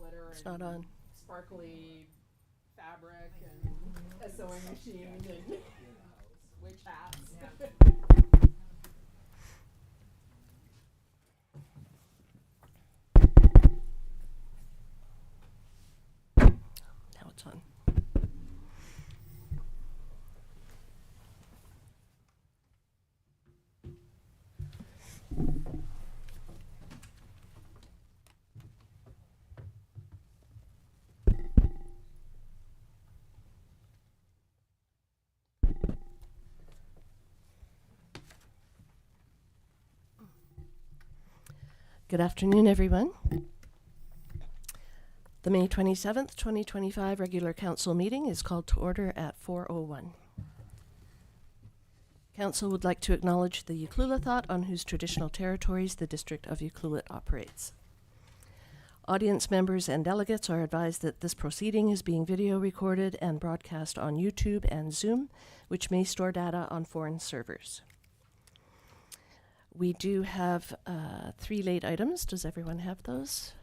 glitter It's and not on. sparkly fabric and a sewing machine and witch hats. Now it's on. Good afternoon, everyone. The May 27th, 2025 regular council meeting is called to order at 4:01. Council would like to acknowledge the Ucluelet on whose traditional territories the District of Ucluelet operates. Audience members and delegates are advised that this proceeding is being video recorded and broadcast on YouTube and Zoom, which may store data on foreign servers. We do have 3 late items. Does everyone have those?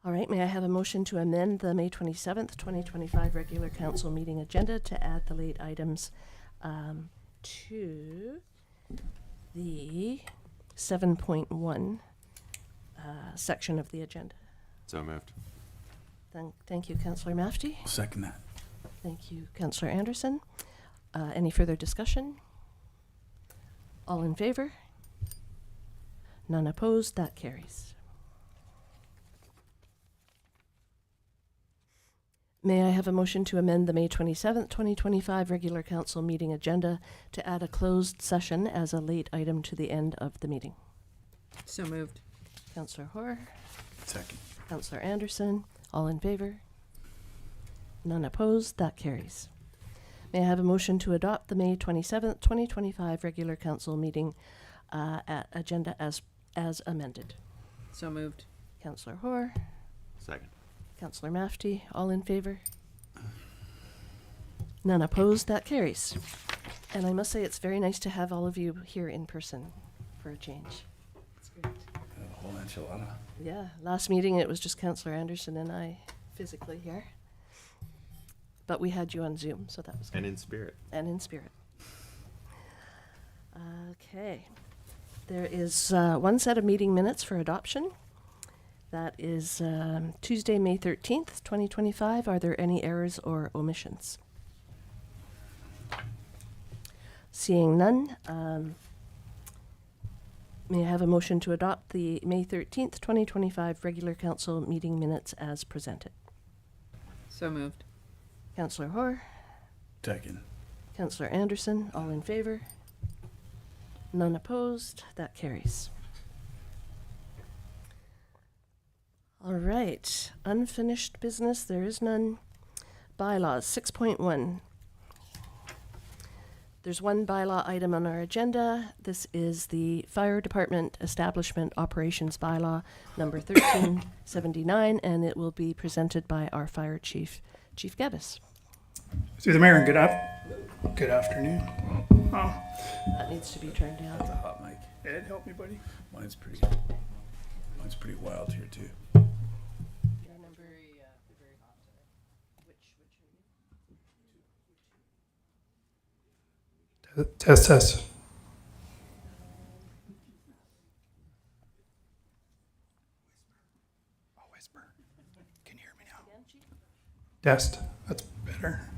All right, may I have a motion to amend the May 27th, 2025 regular council meeting agenda to add the late items to the 7.1 section of the agenda? So moved. Thank you, Councillor Mafty. I'll second that. Thank you, Councillor Anderson. Any further discussion? All in favor? None opposed? That carries. May I have a motion to amend the May 27th, 2025 regular council meeting agenda to add a closed session as a late item to the end of the meeting? So moved. Councillor Hoare, Second. Councillor Anderson, all in favor? None opposed? That carries. May I have a motion to adopt the May 27th, 2025 regular council meeting agenda as amended? So moved. Councillor Hoare, Second. Councillor Mafty, all in favor? None opposed? That carries. And I must say it's very nice to have all of you here in person for a change. It's great. A whole enchilada. Yeah, last meeting it was just Councillor Anderson and I physically here. But we had you on Zoom, so that was good. And in spirit. And in spirit. Okay. There is one set of meeting minutes for adoption. That is Tuesday, May 13th, 2025. Are there any errors or omissions? Seeing none, may I have a motion to adopt the May 13th, 2025 regular council meeting minutes as presented? So moved. Councillor Hoare, Second. Councillor Anderson, all in favor? None opposed? That carries. All right, unfinished business, there is none. Bylaws, 6.1. There's one bylaw item on our agenda. This is the Fire Department Establishment Operations Bylaw number 1379, and it will be presented by our Fire Chief, Chief Geddes. Through the mayor, good afternoon. Oh, That needs to be turned down. That's a hot mic. Ed, help me, buddy. Mine's pretty wild here too. Test. Oh, whisper. Can you hear me now? Test. That's better.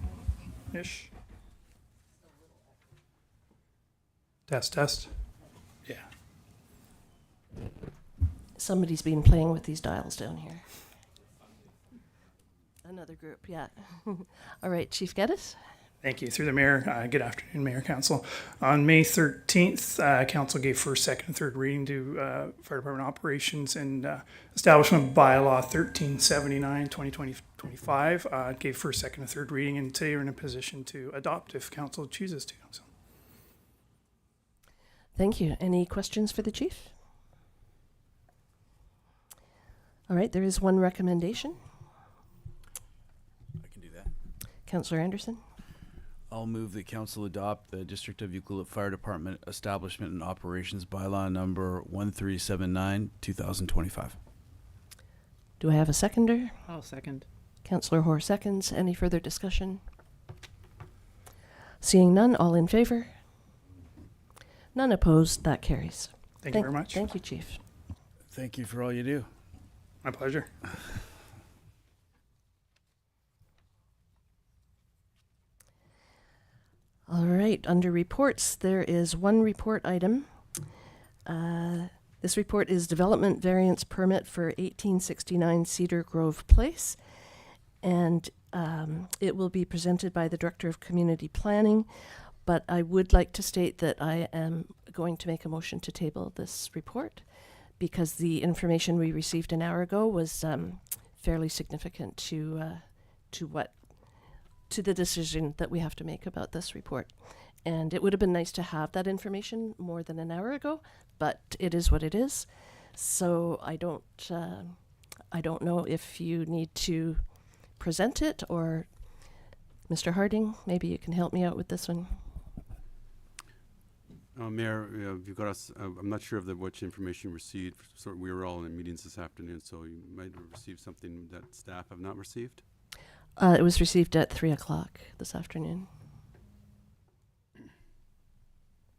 Ish. Test. Yeah. Somebody's been playing with these dials down here. Another group, yeah. All right, Chief Geddes. Thank you. Through the mayor, good afternoon, Mayor Council. On May 13th, Council gave first, second, and third reading to Fire Department Operations and Establishment Bylaw 1379, 2025. Gave first, second, and third reading, and today we're in a position to adopt if Council chooses to. So. Thank you. Any questions for the Chief? All right, there is one recommendation. I can do that. Councillor Anderson. I'll move that council adopt the District of Ucluelet Fire Department Establishment and Operations Bylaw number 1379, 2025. Do I have a seconder? I'll second. Councillor Hoare seconds. Any further discussion? Seeing none, all in favor? None opposed, that carries. Thank you very much. Thank you, Chief. Thank you for all you do. My pleasure. All right, under reports, there is one report item. This report is Development Variance Permit for 1869 Cedar Grove Place, and it will be presented by the Director of Community Planning, but I would like to state that I am going to make a motion to table this report because the information we received an hour ago was fairly significant to the decision that we have to make about this report. And it would have been nice to have that information more than an hour ago, but it is what it is. So I don't know if you need to present it, or Mr. Harding, maybe you can help me out with this one. Mayor, you've got us. I'm not sure of which information you received. So we were all in meetings this afternoon, so you might have received something that staff have not received. It was received at 3:00 this afternoon.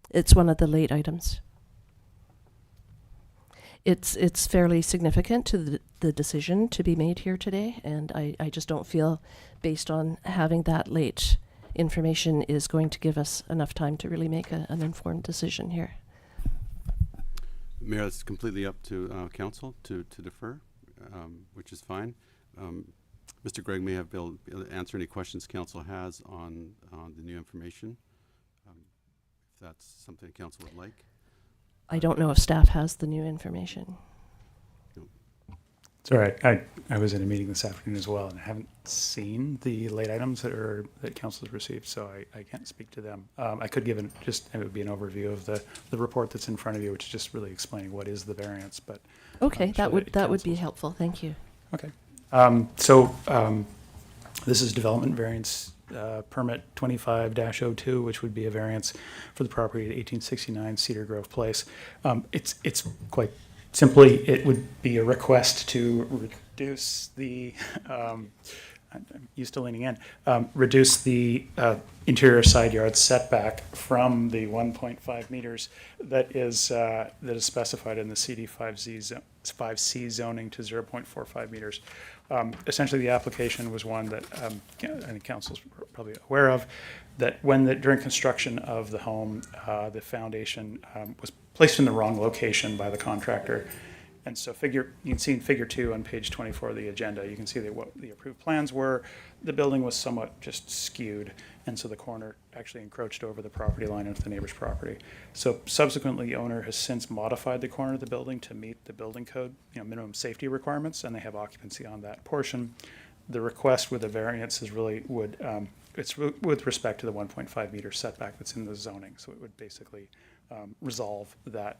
It's one of the late items. It's fairly significant to the decision to be made here today, and I just don't feel, based on having that late information, is going to give us enough time to really make an informed decision here. Mayor, it's completely up to council to defer, which is fine. Mr. Gregg may have been able to answer any questions council has on the new information, if that's something council would like. I don't know if staff has the new information. It's all right. I was in a meeting this afternoon as well, and I haven't seen the late items that council has received, so I can't speak to them. I could give it would be an overview of the report that's in front of you, which is just really explaining what is the variance. But Okay, that would be council's- helpful. Thank you. Okay. So this is development variance permit 25-02, which would be a variance for the property at 1869 Cedar Grove Place. It's quite simply, it would be a request to reduce the, I'm used to leaning in, reduce the interior side yard setback from the 1.5 meters that is specified in the CD5C zoning to 0.45 meters. Essentially, the application was one that I think council's probably aware of, that during construction of the home, the foundation was placed in the wrong location by the contractor. And so you can see in figure 2 on page 24 of the agenda, you can see that what the approved plans were. The building was somewhat just skewed, and so the corner actually encroached over the property line into the neighbor's property. So subsequently, the owner has since modified the corner of the building to meet the building code, minimum safety requirements, and they have occupancy on that portion. The request with the variance is really it's with respect to the 1.5 meter setback that's in the zoning. So it would basically resolve that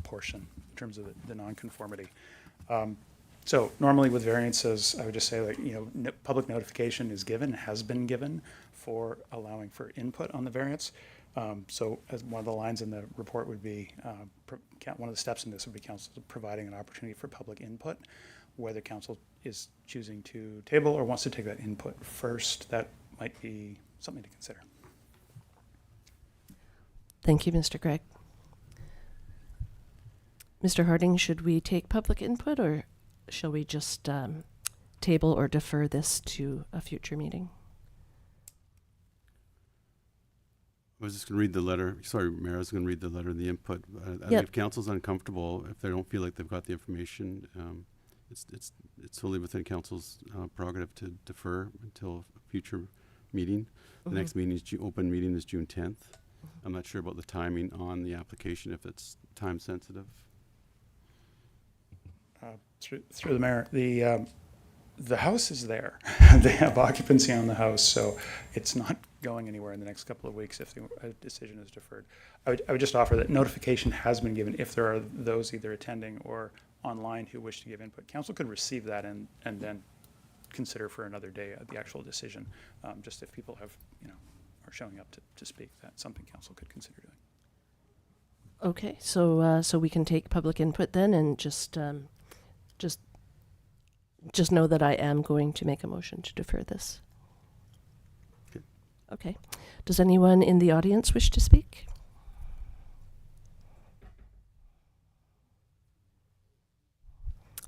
portion in terms of the nonconformity. So normally with variances, I would just say that, public notification is given, has been given for allowing for input on the variance. So as one of the lines in the report would be, one of the steps in this would be council providing an opportunity for public input. Whether council is choosing to table or wants to take that input first, that might be something to consider. Thank you, Mr. Gregg. Mr. Harding, should we take public input, or shall we just table or defer this to a future meeting? I was just going to read the letter. Sorry, Mayor, I was going to read the letter and the input. I think if council's uncomfortable, if they don't feel like they've got the information, it's solely within council's prerogative to defer until a future meeting. The next meeting is open meeting is June 10th. I'm not sure about the timing on the application, if it's time sensitive. Through the mayor, the house is there. They have occupancy on the house, so it's not going anywhere in the next couple of weeks if the decision is deferred. I would just offer that notification has been given if there are those either attending or online who wish to give input. Council could receive that and then consider for another day the actual decision. Just if people have, are showing up to speak, that's something council could consider doing. Okay, so so we can take public input then, and just know that I am going to make a motion to defer this. Okay. Okay. Does anyone in the audience wish to speak?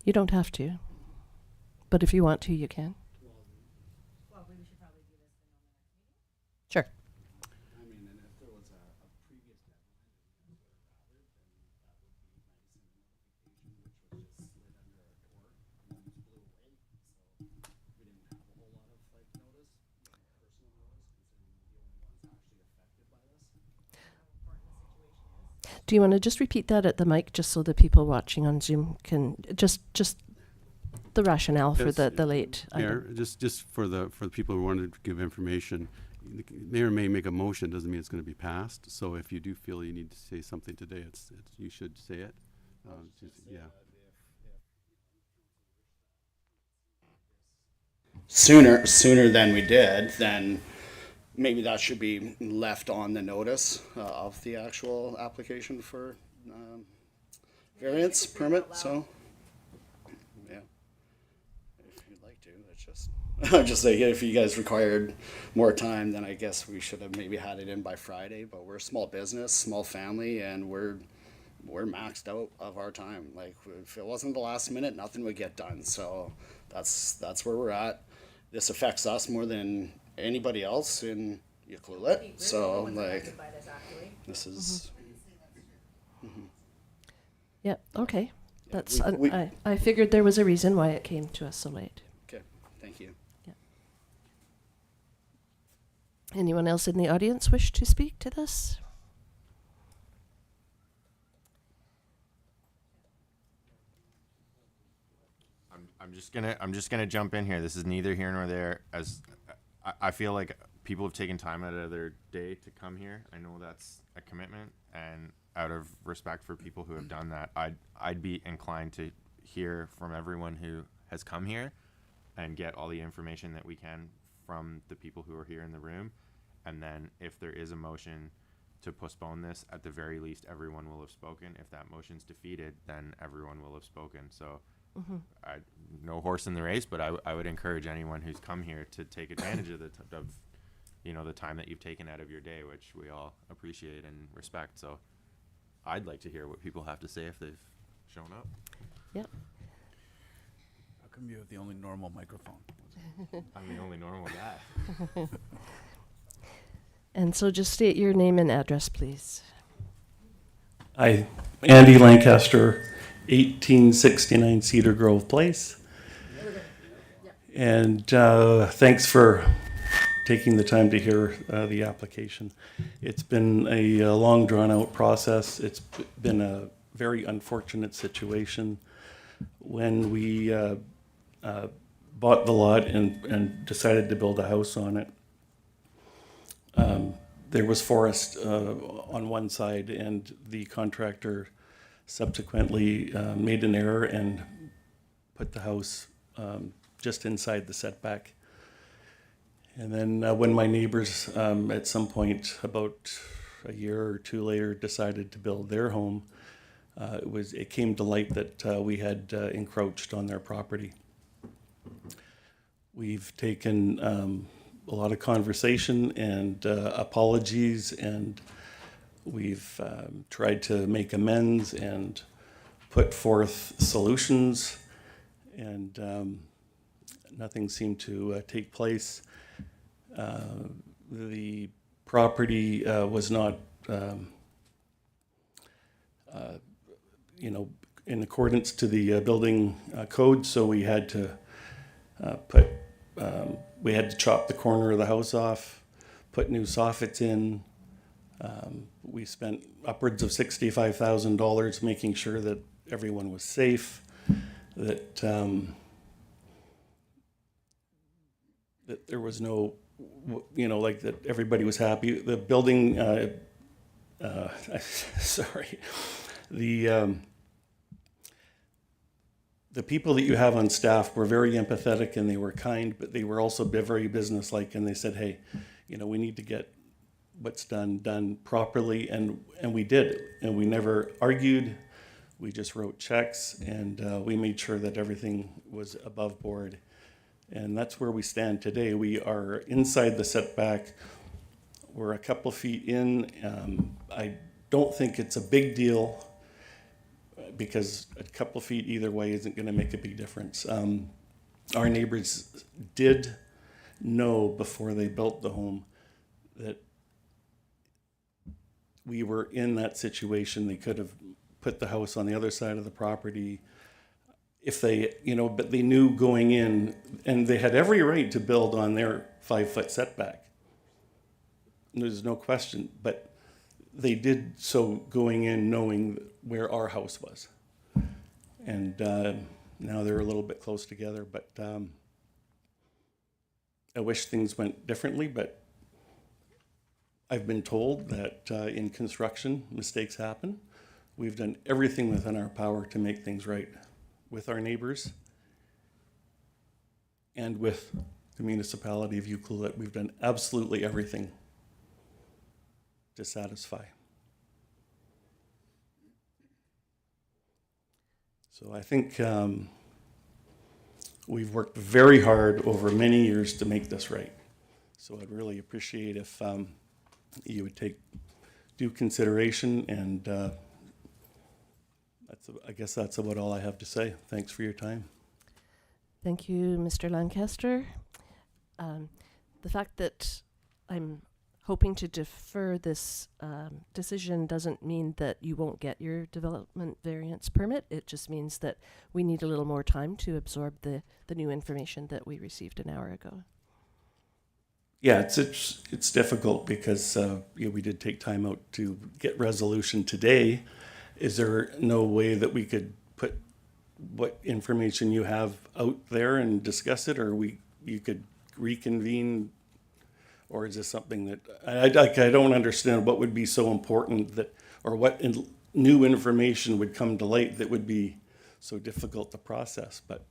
You don't have to, but if you want to, you can. Sure. Do you want to just repeat that at the mic, just so the people watching on Zoom can just the rationale for Yes, the late Mayor, item? just for the people who wanted to give information, the mayor may make a motion, doesn't mean it's going to be passed. So if you do feel you need to say something today, it's you should say it. Yeah. Sooner than we did, then maybe that should be left on the notice of the actual application for variance permit. So, yeah, if you'd like to, it's just I'm just saying if you guys required more time, then I guess we should have maybe had it in by Friday. But we're a small business, small family, and we're maxed out of our time. Like if it wasn't the last minute, nothing would get done. So that's where we're at. This affects us more than anybody else in Ucluelet. So like, this is. Yeah. Okay. That's we- I figured there was a reason why it came to us so late. Okay, thank you. Anyone else in the audience wish to speak to this? I'm just gonna jump in here. This is neither here nor there. As I feel like people have taken time out of their day to come here. I know that's a commitment, and out of respect for people who have done that, I'd be inclined to hear from everyone who has come here and get all the information that we can from the people who are here in the room. And then if there is a motion to postpone this, at the very least, everyone will have spoken. If that motion's defeated, then everyone will have spoken. So no horse in the race, but I would encourage anyone who's come here to take advantage of the time that you've taken out of your day, which we all appreciate and respect. So I'd like to hear what people have to say if they've shown up. Yeah. How come you have the only normal microphone? I'm the only normal guy. And so just state your name and address, please. Hi, Andy Lancaster, 1869 Cedar Grove Place. And thanks for taking the time to hear the application. It's been a long, drawn-out process. It's been a very unfortunate situation. When we bought the lot and decided to build a house on it, there was forest on one side, and the contractor subsequently made an error and put the house just inside the setback. And then when my neighbors at some point about a year or two later decided to build their home, it came to light that we had encroached on their property. We've taken a lot of conversation and apologies, and we've tried to make amends and put forth solutions, and nothing seemed to take place. The property was not, in accordance to the building code, so we had to chop the corner of the house off, put new soffits in. We spent upwards of $65,000 making sure that everyone was safe, that that there was no, that everybody was happy. The building, sorry, the the people that you have on staff were very empathetic and they were kind, but they were also very businesslike, and they said, hey, you know, we need to get what's done properly, and we did, and we never argued. We just wrote checks, and we made sure that everything was above board. And that's where we stand today. We are inside the setback. We're a couple feet in. I don't think it's a big deal because a couple feet either way isn't going to make a big difference. Our neighbors did know before they built the home that we were in that situation. They could have put the house on the other side of the property if they, you know, but they knew going in, and they had every right to build on their 5-foot setback. There's no question, but they did so going in knowing where our house was. And now they're a little bit close together, but I wish things went differently, but I've been told that in construction, mistakes happen. We've done everything within our power to make things right with our neighbors and with the municipality of Ucluelet. We've done absolutely everything to satisfy. So I think we've worked very hard over many years to make this right. So I'd really appreciate if you would take due consideration, and I guess that's about all I have to say. Thanks for your time. Thank you, Mr. Lancaster. The fact that I'm hoping to defer this decision doesn't mean that you won't get your development variance permit. It just means that we need a little more time to absorb the new information that we received an hour ago. Yeah, it's difficult because we did take time out to get resolution today. Is there no way that we could put what information you have out there and discuss it, or you could reconvene, or is this something that I don't understand what would be so important that, or what new information would come to light that would be so difficult to process? But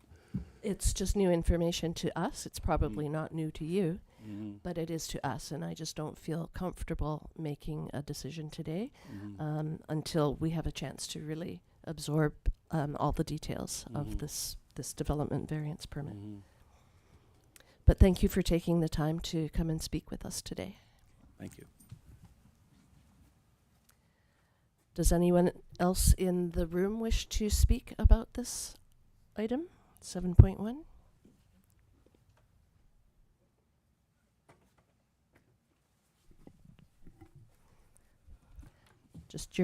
it's just new information to us. It's probably not new to you. But it is to us, and I just don't feel comfortable making a decision today until we have a chance to really absorb all the details of this development variance permit. But thank you for taking the time to come and speak with us today. Thank you. Does anyone else in the room wish to speak about this item, 7.1? Just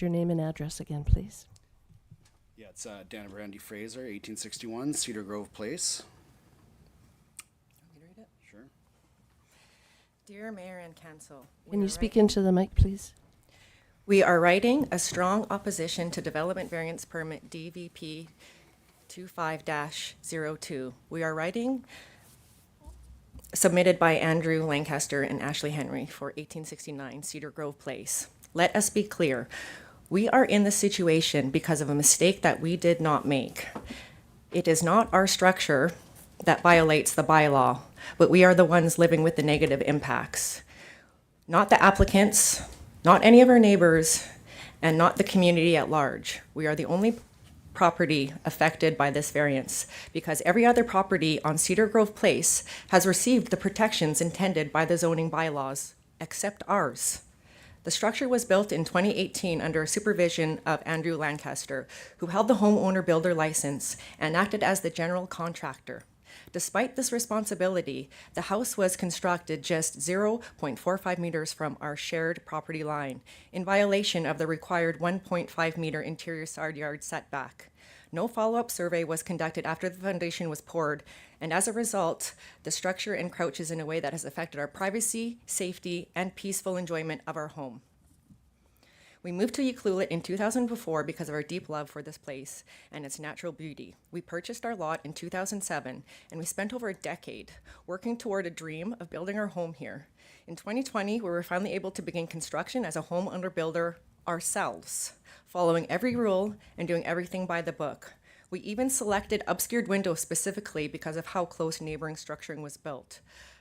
your name and address again, please. Yeah, it's Dana Brandy Fraser, 1861 Cedar Grove Place. Want me to read it? Sure. Dear Mayor and Council, Can you speak into the mic, please? we are writing a strong opposition to Development Variance Permit DVP 25-02. We are writing submitted by Andrew Lancaster and Ashley Henry for 1869 Cedar Grove Place. Let us be clear. We are in this situation because of a mistake that we did not make. It is not our structure that violates the bylaw, but we are the ones living with the negative impacts. Not the applicants, not any of our neighbors, and not the community at large. We are the only property affected by this variance because every other property on Cedar Grove Place has received the protections intended by the zoning bylaws, except ours. The structure was built in 2018 under supervision of Andrew Lancaster, who held the homeowner builder license and acted as the general contractor. Despite this responsibility, the house was constructed just 0.45 meters from our shared property line, in violation of the required 1.5 meter interior side yard setback. No follow-up survey was conducted after the foundation was poured, and as a result, the structure encroaches in a way that has affected our privacy, safety, and peaceful enjoyment of our home. We moved to Ucluelet in 2004 because of our deep love for this place and its natural beauty. We purchased our lot in 2007, and we spent over a decade working toward a dream of building our home here. In 2020, we were finally able to begin construction as a homeowner builder ourselves, following every rule and doing everything by the book. We even selected obscured windows specifically because of how close neighboring structuring was built,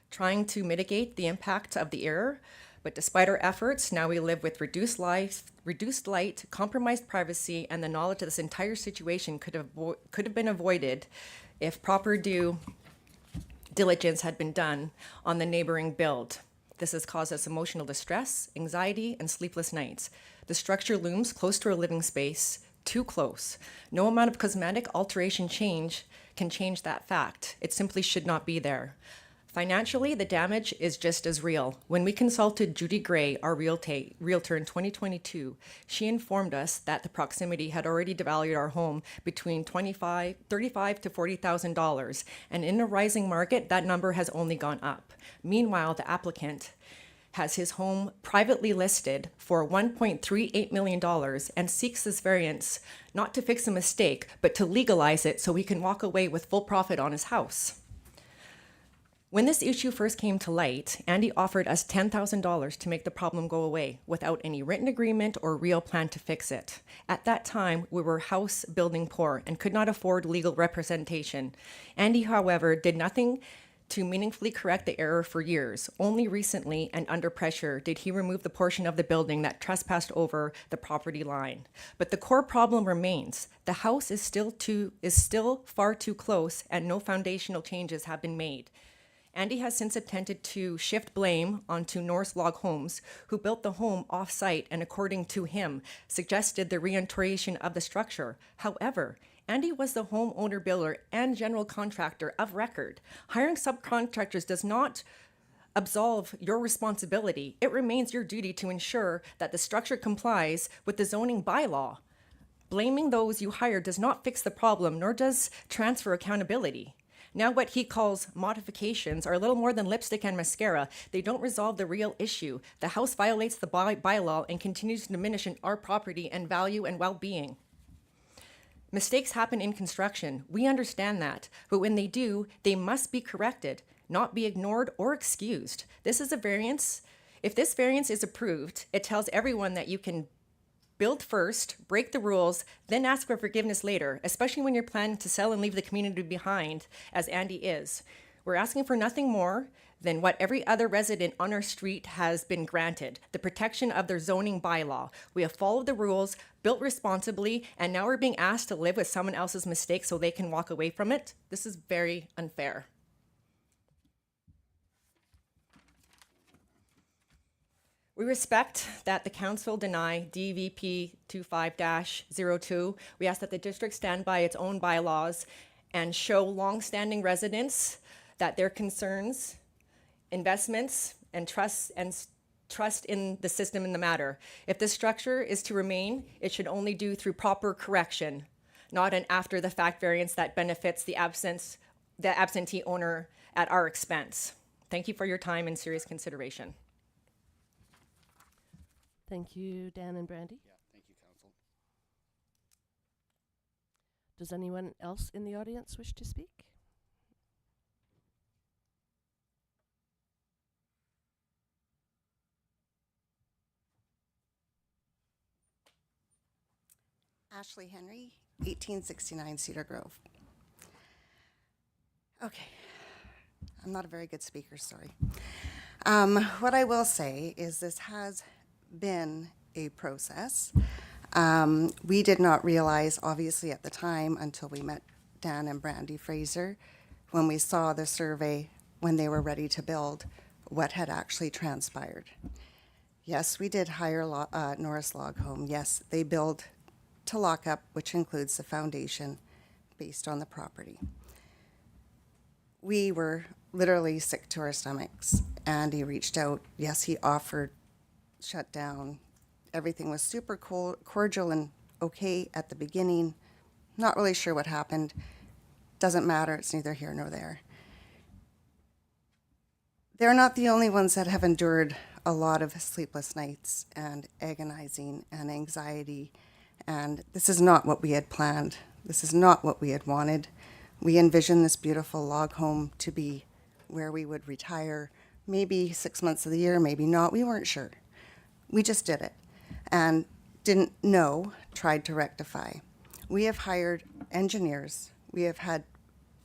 trying to mitigate the impact of the error. But despite our efforts, now we live with reduced light, compromised privacy, and the knowledge that this entire situation could have been avoided if proper due diligence had been done on the neighboring build. This has caused us emotional distress, anxiety, and sleepless nights. The structure looms close to our living space, too close. No amount of cosmetic alteration can change that fact. It simply should not be there. Financially, the damage is just as real. When we consulted Judy Gray, our realtor in 2022, she informed us that the proximity had already devalued our home between $35,000 to $40,000, and in a rising market, that number has only gone up. Meanwhile, the applicant has his home privately listed for $1.38 million and seeks this variance not to fix a mistake, but to legalize it so he can walk away with full profit on his house. When this issue first came to light, Andy offered us $10,000 to make the problem go away without any written agreement or real plan to fix it. At that time, we were house building poor and could not afford legal representation. Andy, however, did nothing to meaningfully correct the error for years. Only recently and under pressure did he remove the portion of the building that trespassed over the property line. But the core problem remains. The house is still far too close and no foundational changes have been made. Andy has since attempted to shift blame onto Norris Log Homes, who built the home off-site and, according to him, suggested the reorientation of the structure. However, Andy was the homeowner builder and general contractor of record. Hiring subcontractors does not absolve your responsibility. It remains your duty to ensure that the structure complies with the zoning bylaw. Blaming those you hire does not fix the problem, nor does transfer accountability. Now what he calls modifications are little more than lipstick and mascara. They don't resolve the real issue. The house violates the bylaw and continues to diminish our property and value and well-being. Mistakes happen in construction. We understand that. But when they do, they must be corrected, not be ignored or excused. This is a variance. If this variance is approved, it tells everyone that you can build first, break the rules, then ask for forgiveness later, especially when you're planning to sell and leave the community behind, as Andy is. We're asking for nothing more than what every other resident on our street has been granted, the protection of their zoning bylaw. We have followed the rules, built responsibly, and now we're being asked to live with someone else's mistake so they can walk away from it. This is very unfair. We respect that the council deny DVP 25-02. We ask that the district stand by its own bylaws and show long-standing residents that their concerns, investments, and trust in the system in the matter. If this structure is to remain, it should only do through proper correction, not an after-the-fact variance that benefits the absentee owner at our expense. Thank you for your time and serious consideration. Thank you, Dan and Brandy. Yeah, thank you, Council. Does anyone else in the audience wish to speak? Ashley Henry, 1869 Cedar Grove. Okay, I'm not a very good speaker, sorry. What I will say is this has been a process. We did not realize, obviously, at the time until we met Dan and Brandy Fraser, when we saw the survey when they were ready to build, what had actually transpired. Yes, we did hire Norris Log Home. Yes, they build to lock up, which includes the foundation based on the property. We were literally sick to our stomachs. Andy reached out. Yes, he offered shut down. Everything was super cordial and okay at the beginning. Not really sure what happened. Doesn't matter. It's neither here nor there. They're not the only ones that have endured a lot of sleepless nights and agonizing and anxiety. And this is not what we had planned. This is not what we had wanted. We envisioned this beautiful log home to be where we would retire, maybe 6 months of the year, maybe not. We weren't sure. We just did it and didn't know, tried to rectify. We have hired engineers. We have had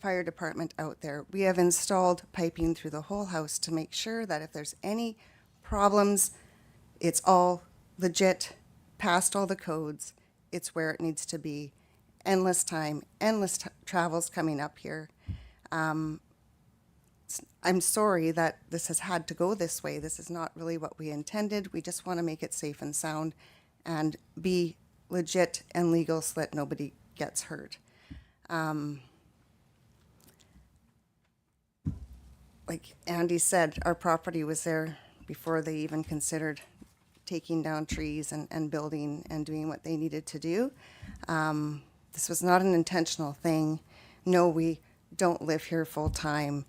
fire department out there. We have installed piping through the whole house to make sure that if there's any problems, it's all legit, past all the codes. It's where it needs to be. Endless time, travels coming up here. I'm sorry that this has had to go this way. This is not really what we intended. We just want to make it safe and sound and be legit and legal so that nobody gets hurt. Like Andy said, our property was there before they even considered taking down trees and building and doing what they needed to do. This was not an intentional thing. No, we don't live here full time.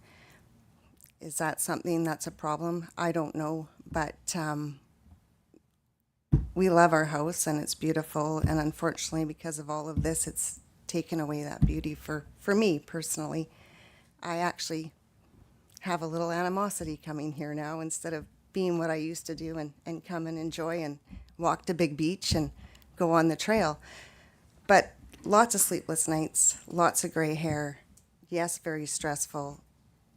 Is that something that's a problem? I don't know, but we love our house and it's beautiful. And unfortunately, because of all of this, it's taken away that beauty for me personally. I actually have a little animosity coming here now instead of being what I used to do and come and enjoy and walk to Big Beach and go on the trail. But lots of sleepless nights, lots of gray hair. Yes, very stressful.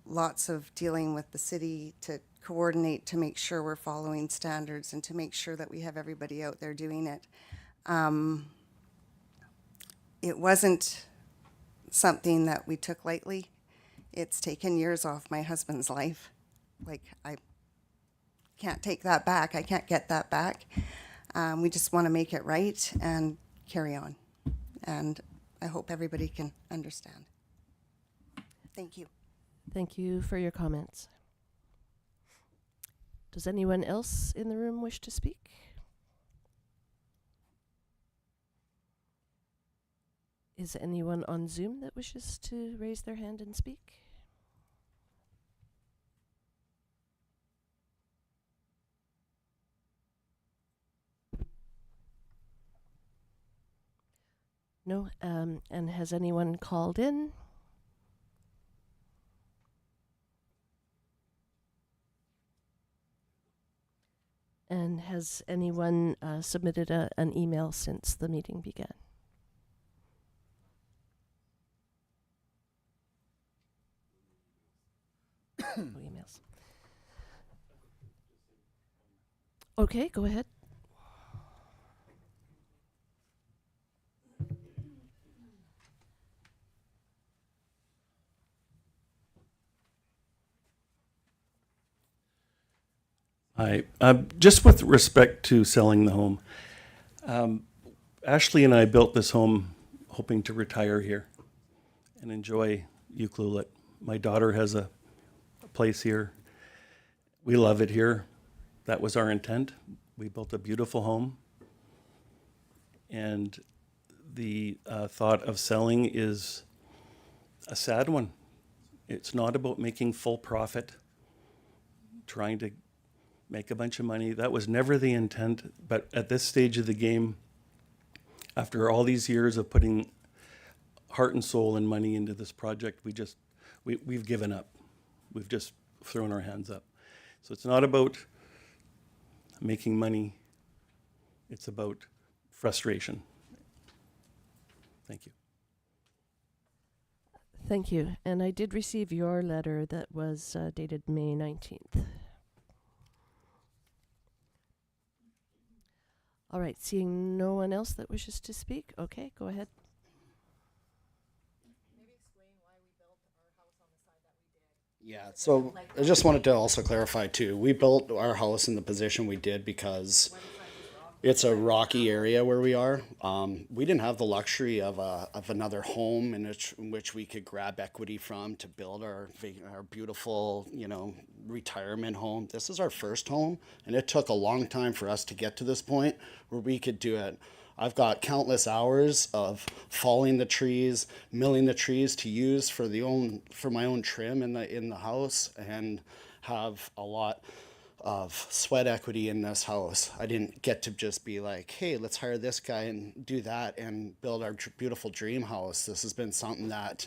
Lots of dealing with the city to coordinate to make sure we're following standards and to make sure that we have everybody out there doing it. It wasn't something that we took lightly. It's taken years off my husband's life. Like, I can't take that back. I can't get that back. We just want to make it right and carry on. And I hope everybody can understand. Thank you. Thank you for your comments. Does anyone else in the room wish to speak? Is anyone on Zoom that wishes to raise their hand and speak? No? And has anyone called in? And has anyone submitted an email since the meeting began? Oh, emails. Okay, go ahead. Hi. Just with respect to selling the home, Ashley and I built this home hoping to retire here and enjoy Ucluelet. My daughter has a place here. We love it here. That was our intent. We built a beautiful home. And the thought of selling is a sad one. It's not about making full profit, trying to make a bunch of money. That was never the intent. But at this stage of the game, after all these years of putting heart and soul and money into this project, we've given up. We've just thrown our hands up. So it's not about making money. It's about frustration. Thank you. Thank you. And I did receive your letter that was dated May 19th. All right, seeing no one else that wishes to speak, okay, go ahead. Maybe explain why we built our house on the side that we did. Yeah, so I just wanted to also clarify too. We built our house in the position we did because it's a rocky area where we are. We didn't have the luxury of another home in which we could grab equity from to build our beautiful, retirement home. This is our first home, and it took a long time for us to get to this point where we could do it. I've got countless hours of falling the trees, milling the trees to use for my own trim in the house, and have a lot of sweat equity in this house. I didn't get to just be like, hey, let's hire this guy and do that and build our beautiful dream house. This has been something that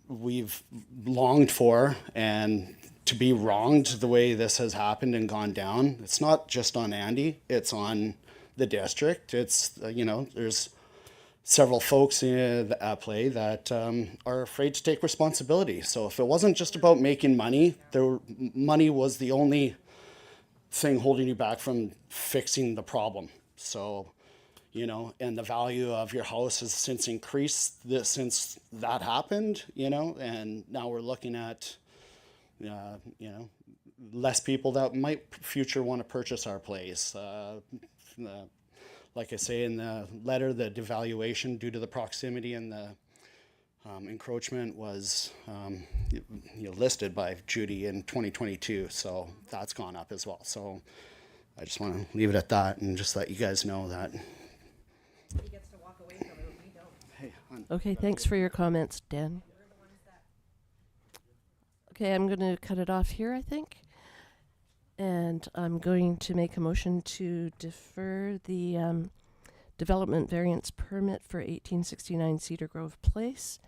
we've longed for, and to be wronged the way this has happened and gone down, it's not just on Andy, it's on the district. It's, there's several folks at play that are afraid to take responsibility. So if it wasn't just about making money, money was the only thing holding you back from fixing the problem. So, and the value of your house has since increased since that happened, and now we're looking at, less people that might future want to purchase our place. Like I say in the letter, the devaluation due to the proximity and the encroachment was listed by Judy in 2022, so that's gone up as well. So I just want to leave it at that and just let you guys know that. He gets to walk away from it, we don't. Hey, hon. Okay, thanks for your comments, Dan. Okay, I'm going to cut it off here, I think. And I'm going to make a motion to defer the development variance permit for 1869 Cedar Grove Place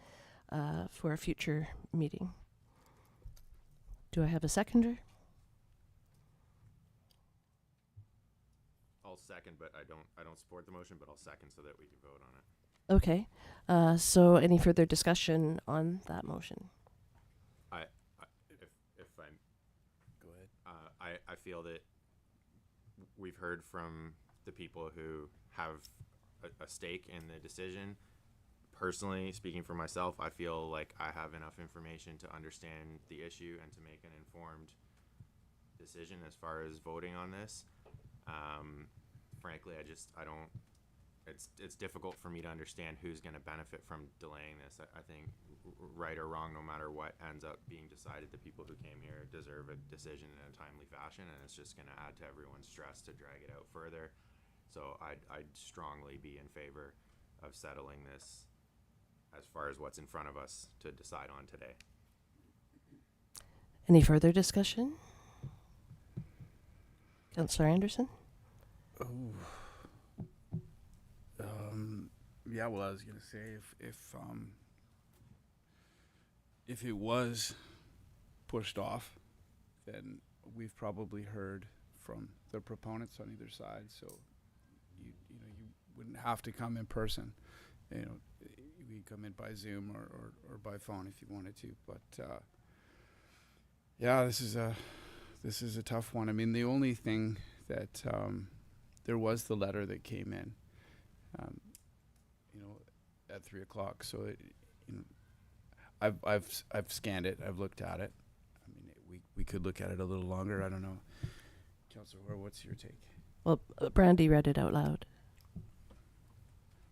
for a future meeting. Do I have a seconder? I'll second, but I don't support the motion, but I'll second so that we can vote on it. Okay. So any further discussion on that motion? If I'm, go ahead. I feel that we've heard from the people who have a stake in the decision. Personally, speaking for myself, I feel like I have enough information to understand the issue and to make an informed decision as far as voting on this. Frankly, I don't. It's difficult for me to understand who's going to benefit from delaying this. I think, right or wrong, no matter what ends up being decided, the people who came here deserve a decision in a timely fashion, and it's just going to add to everyone's stress to drag it out further. So I'd strongly be in favor of settling this as far as what's in front of us to decide on today. Any further discussion? Councillor Anderson? Yeah, well, I was gonna say if it was pushed off, then we've probably heard from the proponents on either side. So you wouldn't have to come in person. You come in by Zoom or by phone if you wanted to. But yeah, this is a tough one. I mean, the only thing that there was the letter that came in. At 3:00. So, I've scanned it. I've looked at it. I mean, we could look at it a little longer. I don't know, Councillor Hoare, what's your take? Well, Brandy read it out loud.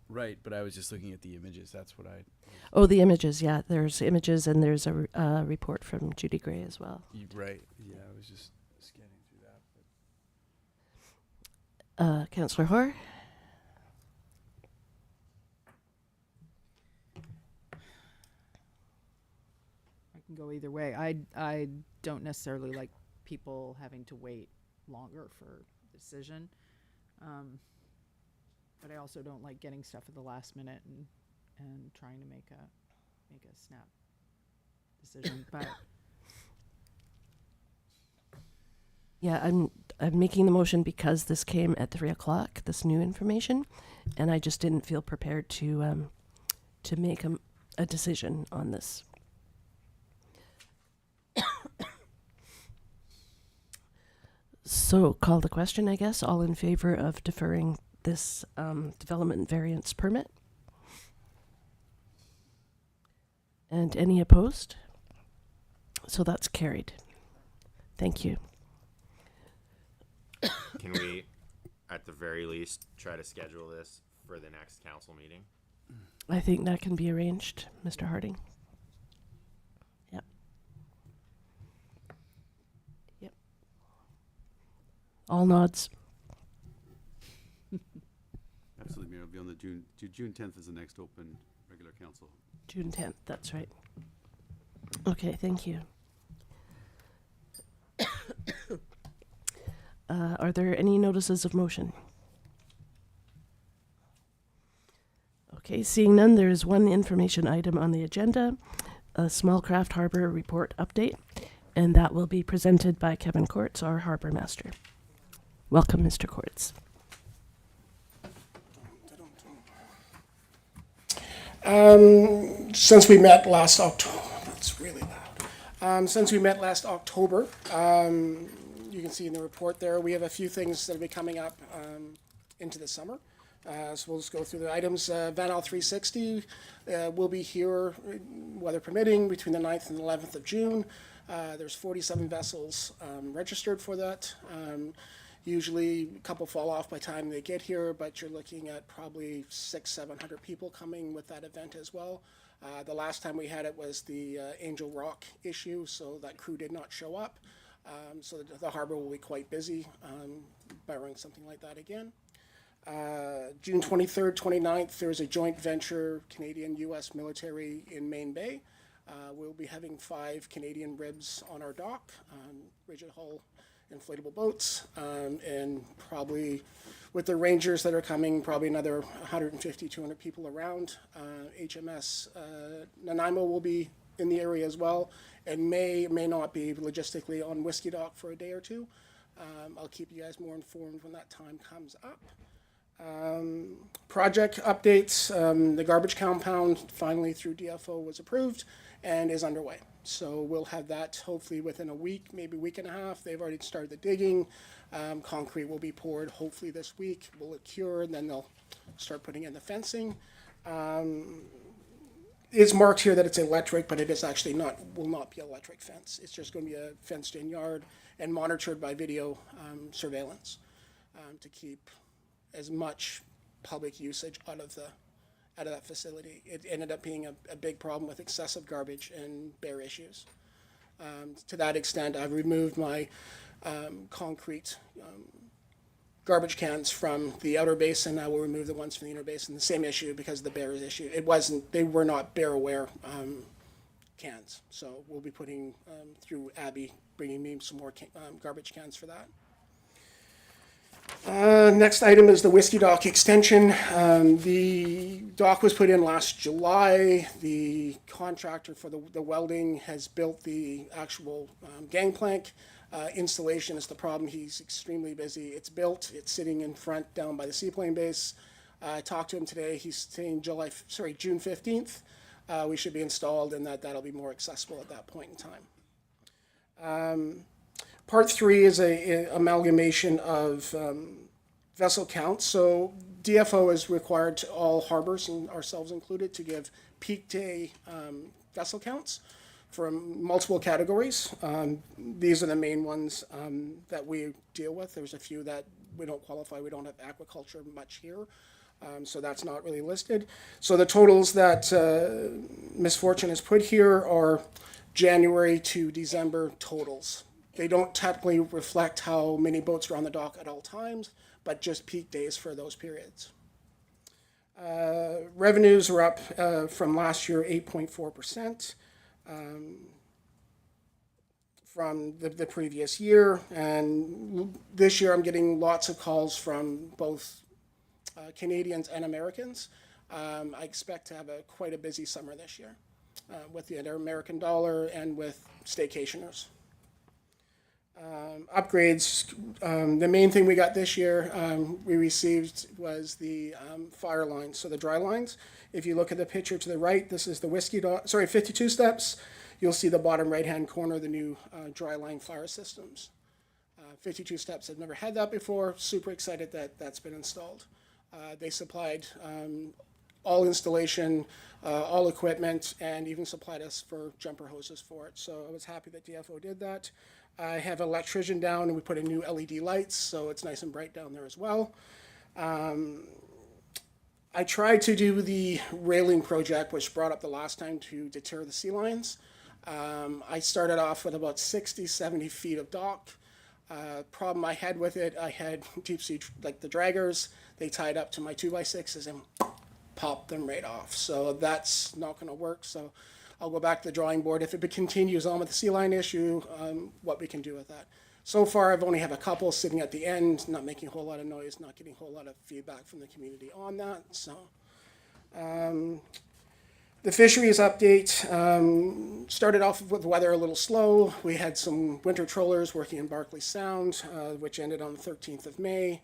Right, but I was just looking at the images. That's what I. Oh, the images. Yeah, there's images, and there's a report from Judy Gray as well. Right. Yeah, I was just scanning through that. Councillor Hoare? Can go either way. I don't necessarily like people having to wait longer for a decision, but I also don't like getting stuff at the last minute and trying to make a snap decision. But Yeah, I'm making the motion because this came at 3:00, this new information, and I just didn't feel prepared to make a decision on this. So call the question, I guess. All in favor of deferring this development variance permit? And any opposed? So that's carried. Thank you. Can we, at the very least, try to schedule this for the next council meeting? I think that can be arranged, Mr. Harding. Yep. Yep. All nods. Absolutely, Mayor. It'll be on the June 10th is the next open regular council. June 10th, that's right. Okay, thank you. Are there any notices of motion? Okay, seeing none, there is one information item on the agenda, a Small Craft Harbor report update, and that will be presented by Kevin Courts, our harbor master. Welcome, Mr. Courts. Since we met last October, that's really loud. Since we met last October, you can see in the report there, we have a few things that will be coming up into the summer. So we'll just go through the items. Van Al 360 will be here, weather permitting, between the 9th and 11th of June. There's 47 vessels registered for that. Usually a couple fall off by the time they get here, but you're looking at probably 600-700 people coming with that event as well. The last time we had it was the Angel Rock issue, so that crew did not show up. So the harbor will be quite busy, barring something like that again. June 23rd, 29th, there's a joint venture Canadian-U.S. military in Main Bay. We'll be having 5 Canadian ribs on our dock, rigid hull inflatable boats, and probably with the Rangers that are coming, probably another 150, 200 people around. HMS Nanaimo will be in the area as well, and may not be logistically on Whiskey Dock for a day or two. I'll keep you guys more informed when that time comes up. Project updates, the garbage compound finally through DFO was approved and is underway. So we'll have that hopefully within a week, maybe a week and a half. They've already started the digging. Concrete will be poured hopefully this week. Will it cure? And then they'll start putting in the fencing. It's marked here that it's electric, but it is actually not, will not be electric fence. It's just going to be a fenced-in yard and monitored by video surveillance to keep as much public usage out of that facility. It ended up being a big problem with excessive garbage and bear issues. To that extent, I've removed my concrete garbage cans from the outer basin. I will remove the ones from the inner basin. The same issue because of the bear issue. They were not bear aware cans. So we'll be putting through Abby, bringing me some more garbage cans for that. Next item is the Whiskey Dock extension. The dock was put in last July. The contractor for the welding has built the actual gangplank. Installation is the problem. He's extremely busy. It's built. It's sitting in front down by the seaplane base. I talked to him today. He's saying June 15th. We should be installed, and that'll be more accessible at that point in time. Part 3 is a amalgamation of vessel counts. So DFO is required to all harbors, and ourselves included, to give peak day vessel counts for multiple categories. These are the main ones that we deal with. There's a few that we don't qualify. We don't have aquaculture much here. So that's not really listed. So the totals that Ms. Fortune has put here are January to December totals. They don't technically reflect how many boats are on the dock at all times, but just peak days for those periods. Revenues are up from last year 8.4%. From the previous year, and this year I'm getting lots of calls from both Canadians and Americans. I expect to have quite a busy summer this year with the American dollar and with staycationers. Upgrades, the main thing we got this year we received was the fire lines, so the dry lines. If you look at the picture to the right, this is the 52 steps. You'll see the bottom right-hand corner, the new dry line fire systems. 52 steps, I've never had that before. Super excited that that's been installed. They supplied all installation, all equipment, and even supplied us for jumper hoses for it. So I was happy that DFO did that. I have an electrician down, and we put in new LED lights, so it's nice and bright down there as well. I tried to do the railing project, which brought up the last time, to deter the sea lions. I started off with about 60, 70 feet of dock. Problem I had with it, I had deep sea, like the draggers, they tied up to my 2x6s and popped them right off. So that's not gonna work. So I'll go back to the drawing board. If it continues on with the sea lion issue, what we can do with that. So far, I've only have a couple sitting at the end, not making a whole lot of noise, not getting a whole lot of feedback from the community on that. So the fisheries update started off with the weather a little slow. We had some winter trollers working in Barkley Sound, which ended on the 13th of May.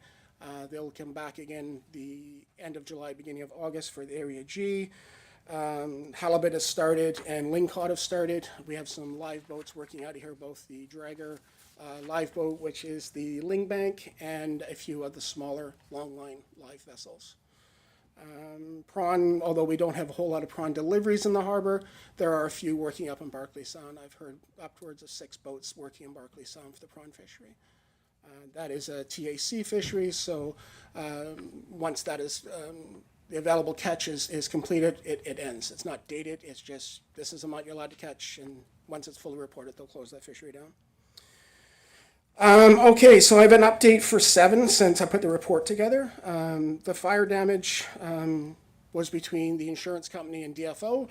They'll come back again the end of July, beginning of August for the Area G. Halibut has started and lingcod have started. We have some live boats working out of here, both the dragger live boat, which is the Lingbank, and a few of the smaller longline live vessels. Prawn, although we don't have a whole lot of prawn deliveries in the harbor, there are a few working up in Barkley Sound. I've heard upwards of 6 boats working in Barkley Sound for the prawn fishery. That is a TAC fishery, so once that is the available catch is completed, it ends. It's not dated, it's just this is the amount you're allowed to catch, and once it's fully reported, they'll close that fishery down. Okay, so I have an update for 7 since I put the report together. The fire damage was between the insurance company and DFO.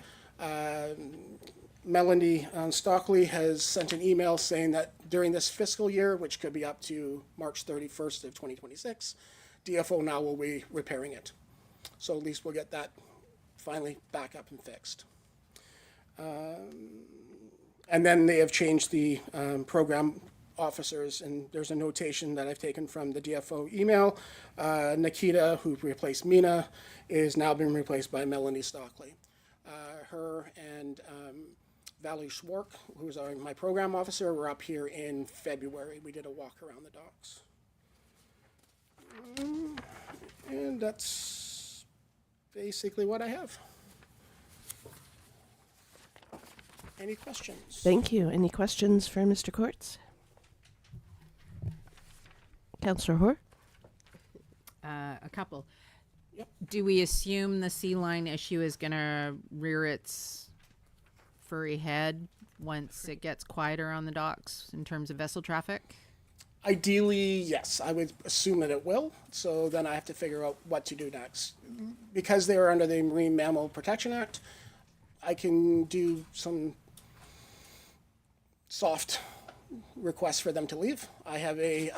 Melanie Stockley has sent an email saying that during this fiscal year, which could be up to March 31st of 2026, DFO now will be repairing it. So at least we'll get that finally back up and fixed. And then they have changed the program officers, and there's a notation that I've taken from the DFO email. Nikita, who replaced Mina, is now being replaced by Melanie Stockley. Her and Valerie Schwark, who's my program officer, were up here in February. We did a walk around the docks. And that's basically what I have. Any questions? Thank you. Any questions for Mr. Courts? Councillor Hoare? A couple. Yep. Do we assume the sea line issue is going to rear its furry head once it gets quieter on the docks in terms of vessel traffic? Ideally, yes. I would assume that it will. So then I have to figure out what to do next. Because they are under the Marine Mammal Protection Act, I can do some soft requests for them to leave. I have a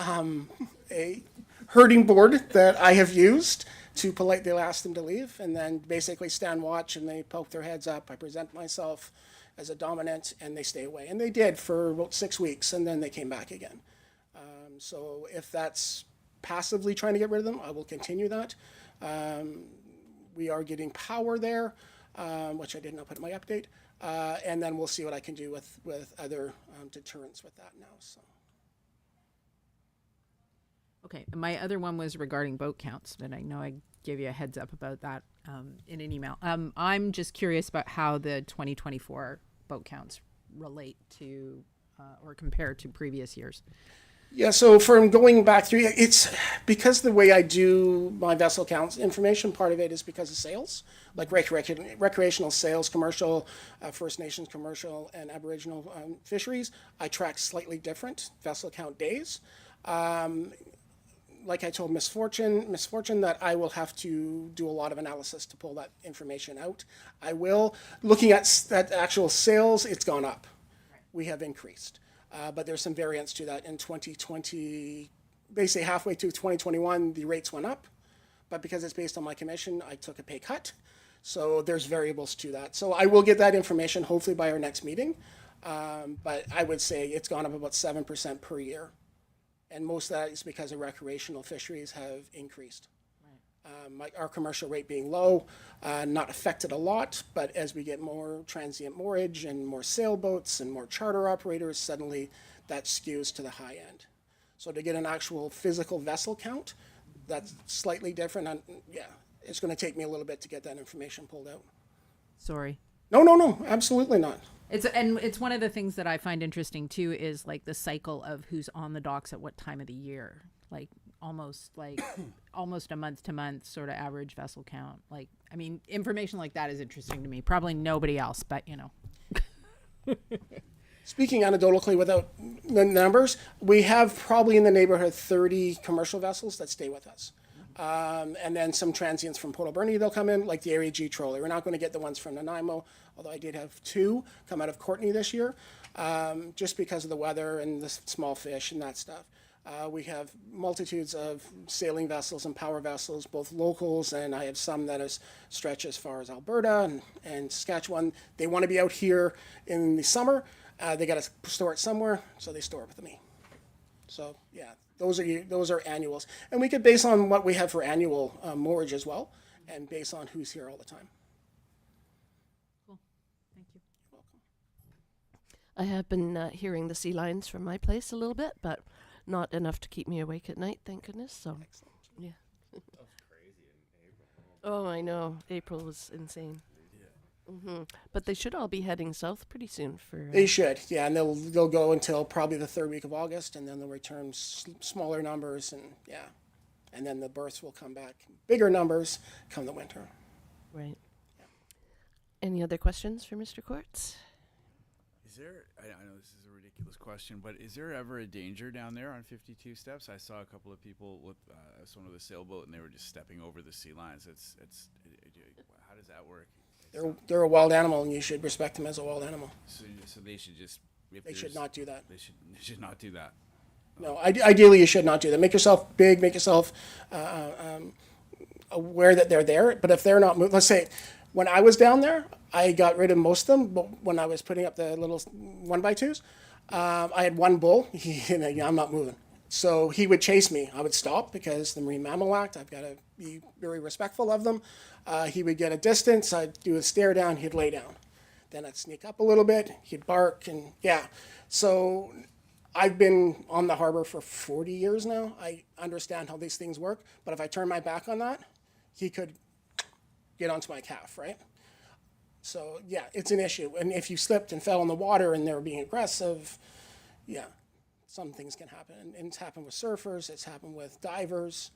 herding board that I have used to politely ask them to leave, and then basically stand watch, and they poke their heads up. I present myself as a dominant, and they stay away. And they did for about 6 weeks, and then they came back again. So if that's passively trying to get rid of them, I will continue that. We are getting power there, which I did not put in my update. And then we'll see what I can do with other deterrents with that now. So. Okay, my other one was regarding boat counts, but I know I gave you a heads up about that in an email. I'm just curious about how the 2024 boat counts relate to or compare to previous years. Yeah, so from going back through, it's because the way I do my vessel counts information, part of it is because of sales, like recreational sales, commercial, First Nations commercial, and Aboriginal fisheries. I track slightly different vessel count days. Like I told Miss Fortune that I will have to do a lot of analysis to pull that information out. I will. Looking at actual sales, it's gone up. We have increased. But there's some variance to that in 2020, basically halfway through 2021, the rates went up, but because it's based on my commission, I took a pay cut. So there's variables to that. So I will get that information hopefully by our next meeting. But I would say it's gone up about 7% per year. And most of that is because the recreational fisheries have increased. Our commercial rate being low, not affected a lot, but as we get more transient moorage and more sailboats and more charter operators, suddenly that skews to the high end. So to get an actual physical vessel count, that's slightly different. Yeah, it's going to take me a little bit to get that information pulled out. Sorry. No, absolutely not. It's one of the things that I find interesting too is like the cycle of who's on the docks at what time of the year, like almost a month to month sort of average vessel count. Like, I mean, information like that is interesting to me. Probably nobody else, but you know. Speaking anecdotally without the numbers, we have probably in the neighborhood 30 commercial vessels that stay with us. And then some transients from Port Alberni, they'll come in, like the Area G trawler. We're not going to get the ones from Nanaimo, although I did have 2 come out of Courtenay this year, just because of the weather and the small fish and that stuff. We have multitudes of sailing vessels and power vessels, both locals, and I have some that stretch as far as Alberta and Saskatchewan. They want to be out here in the summer. They got to store it somewhere, so they store it with me. So yeah, those are annuals, and we could base on what we have for annual moorage as well, and base on who's here all the time. I have been hearing the sea lions from my place a little bit, but not enough to keep me awake at night, thank goodness. So, yeah. Oh, I know. April was insane. But they should all be heading south pretty soon for. They should, yeah, and they'll go until probably the third week of August, and then they'll return smaller numbers, and yeah, and then the births will come back, bigger numbers come the winter. Right. Any other questions for Mr. Quartz? Is there, I know this is a ridiculous question, but is there ever a danger down there on 52 steps? I saw a couple of people with someone with a sailboat, and they were just stepping over the sea lines. How does that work? They're a wild animal, and you should respect them as a wild animal. So they should just. They should not do that. They should not do that. No, ideally you should not do that. Make yourself big. Make yourself aware that they're there. But if they're not, let's say, when I was down there, I got rid of most of them. But when I was putting up the little 1x2s, I had one bull. I'm not moving. So he would chase me. I would stop because the Marine Mammal Act, I've got to be very respectful of them. He would get a distance. I'd do a stare down. He'd lay down. Then I'd sneak up a little bit. He'd bark, and yeah. So I've been on the harbor for 40 years now. I understand how these things work. But if I turn my back on that, he could get onto my calf, right? So yeah, it's an issue. And if you slipped and fell in the water and they were being aggressive, yeah, some things can happen. And it's happened with surfers. It's happened with divers,